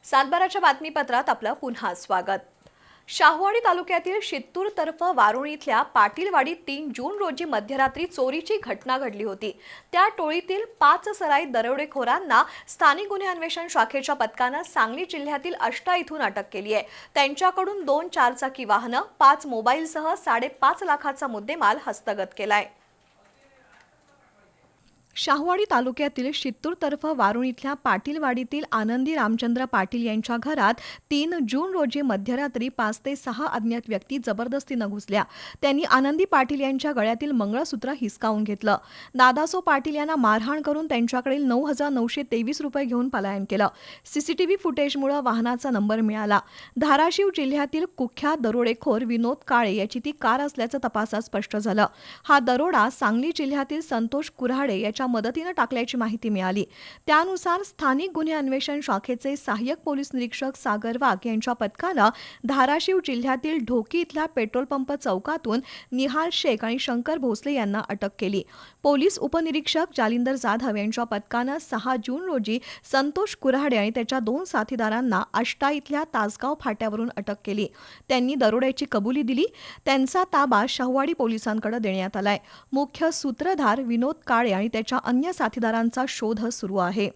सातबाराच्या बातमीपत्रात आपलं पुन्हा स्वागत। शाहूवाडी तालुक्यातील शित्तूर तर्फ वारुणी इथल्या पाटीलवाडीत 3 जून रोजी मध्यरात्री चोरीची घटना घडली होती। त्या टोळीतील 5 सराईत दरोडेखोरांना स्थानिक गुन्हे अन्वेषण शाखेच्या पथकाने सांगली जिल्ह्यातील आष्टा इथून अटक केली आहे। त्यांच्याकडून 2 चारचाकी वाहनं, 5 मोबाईलसह 5.5 लाखाचा मुद्देमाल हस्तगत केलाय। शाहूवाडी तालुक्यातील शित्तूर तर्फ वारुणी इथल्या पाटीलवाडीतील आनंदी रामचंद्र पाटील यांच्या घरात 3 जून रोजी मध्यरात्री 5 ते 6 अज्ञात व्यक्ती जबरदस्तीने घुसल्या। त्यांनी आनंदी पाटील यांच्या गळ्यातील मंगळसूत्र हिसकावून घेतलं। दादासो पाटील यांना मारहाण करून त्यांच्याकडील 9,923 रुपये घेऊन पलायन केलं। सीसीटीव्ही फुटेजमुळे वाहनाचा नंबर मिळाला। धाराशिव जिल्ह्यातील कुख्यात दरोडेखोर विनोद काळे याची ती कार असल्याचं तपासात स्पष्ट झालं। हा दरोडा सांगली जिल्ह्यातील संतोष कुऱ्हाडे याच्या मदतीने टाकल्याची माहिती मिळाली। त्यानुसार स्थानिक गुन्हे अन्वेषण शाखेचे सहाय्यक पोलीस निरीक्षक सागर वाघ यांच्या पथकाने धाराशिव जिल्ह्यातील ढोकी इथल्या पेट्रोल पंप चौकातून निहाल शेख आणि शंकर भोसले यांना अटक केली। पोलीस उपनिरीक्षक जालिंदर जाधव यांच्या पथकाने 6 जून रोजी संतोष कुऱ्हाडे आणि त्याच्या 2 साथीदारांना आष्टा इथल्या तासगाव फाट्यावरून अटक केली। त्यांनी दरोड्याची कबुली दिली। त्यांचा ताबा शाहूवाडी पोलिसांकडे देण्यात आलाय। मुख्य सूत्रधार विनोद काळे आणि त्याच्या अन्य साथीदारांचा शोध सुरू आहे।